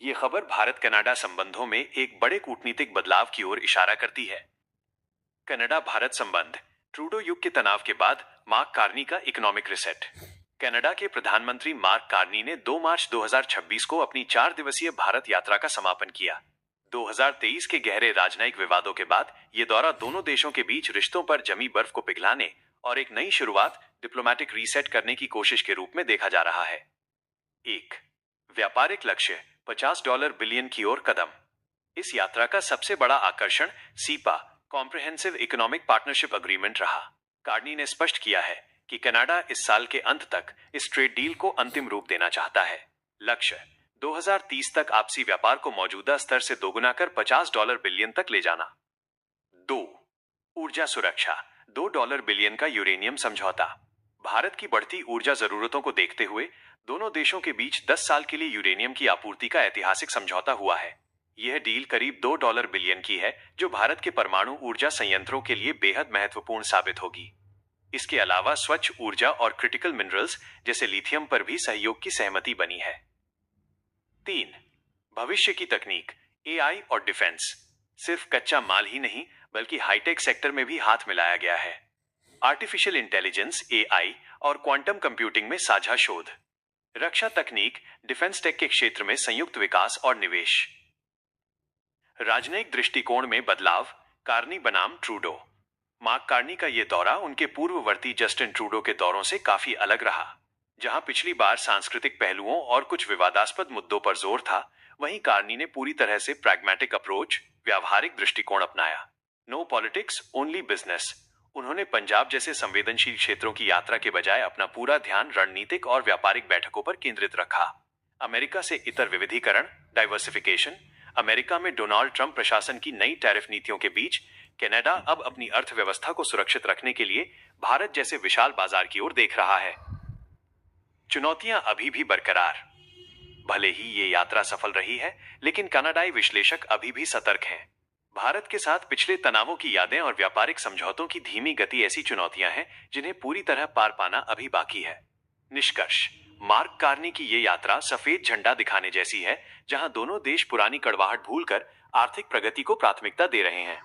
ये खबर भारत कनाडा संबंधों में एक बड़े कूटनीतिक बदलाव की ओर इशारा करती है। कनाडा भारत संबंध ट्रूडो युग के तनाव के बाद मार्क कार्नी का इकोनॉमिक रिसेट। कनाडा के प्रधानमंत्री मार्क कार्नी ने 2 मार्च 2026 को अपनी 4 दिवसीय भारत यात्रा का समापन किया। 2023 के गहरे राजनयिक विवादों के बाद ये दौरा दोनों देशों के बीच रिश्तों पर जमी बर्फ को पिघलाने और एक नई शुरुआत, डिप्लोमेटिक रीसेट करने की कोशिश के रूप में देखा जा रहा है। एक व्यापारिक लक्ष्य $50 बिलियन की ओर कदम। इस यात्रा का सबसे बड़ा आकर्षण cepa comprehensive economic partnership agreement रहा। कार्नी ने स्पष्ट किया है कि कनाडा इस साल के अंत तक इस ट्रेड डील को अंतिम रूप देना चाहता है। लक्ष्य 2030 तक आपसी व्यापार को मौजूदा स्तर से दोगुना कर $50 बिलियन तक ले जाना। 2 ऊर्जा सुरक्षा $2 बिलियन का यूरेनियम समझौता। भारत की बढ़ती ऊर्जा जरूरतों को देखते हुए दोनों देशों के बीच 10 साल के लिए यूरेनियम की आपूर्ति का ऐतिहासिक समझौता हुआ है। यह डील करीब $2 बिलियन की है, जो भारत के परमाणु ऊर्जा संयंत्रों के लिए बेहद महत्वपूर्ण साबित होगी। इसके अलावा स्वच्छ ऊर्जा और क्रिटिकल मिनरल्स जैसे लिथियम पर भी सहयोग की सहमति बनी है। 3 भविष्य की तकनीक, एआई और डिफेंस। सिर्फ कच्चा माल ही नहीं बल्कि हाईटेक सेक्टर में भी हाथ मिलाया गया है। आर्टिफिशियल इंटेलिजेंस, एआई और क्वांटम कंप्यूटिंग में साझा शोध। रक्षा तकनीक, डिफेंस टेक के क्षेत्र में संयुक्त विकास और निवेश। राजनयिक दृष्टिकोण में बदलाव, कार्नी बनाम ट्रूडो। मार्क कार्नी का यह दौरा उनके पूर्ववर्ती जस्टिन ट्रूडो के दौरों से काफी अलग रहा। जहां पिछली बार सांस्कृतिक पहलुओं और कुछ विवादास्पद मुद्दों पर जोर था, वहीं कार्नी ने पूरी तरह से प्रैग्मेटिक अप्रोच, व्यावहारिक दृष्टिकोण अपनाया। No politics, only business. उन्होंने पंजाब जैसे संवेदनशील क्षेत्रों की यात्रा के बजाय अपना पूरा ध्यान रणनीतिक और व्यापारिक बैठकों पर केंद्रित रखा। अमेरिका से इतर विविधीकरण, डाइवर्सिफिकेशन। अमेरिका में डोनाल्ड ट्रंप प्रशासन की नई टैरिफ नीतियों के बीच कनाडा अब अपनी अर्थव्यवस्था को सुरक्षित रखने के लिए भारत जैसे विशाल बाजार की ओर देख रहा है। चुनौतियां अभी भी बरकरार। भले ही ये यात्रा सफल रही है, लेकिन कनाडाई विश्लेषक अभी भी सतर्क हैं। भारत के साथ पिछले तनावों की यादें और व्यापारिक समझौतों की धीमी गति ऐसी चुनौतियां हैं जिन्हें पूरी तरह पार पाना अभी बाकी है। निष्कर्ष, मार्क कार्नी की ये यात्रा सफेद झंडा दिखाने जैसी है, जहां दोनों देश पुरानी कड़वाहट भूलकर आर्थिक प्रगति को प्राथमिकता दे रहे हैं।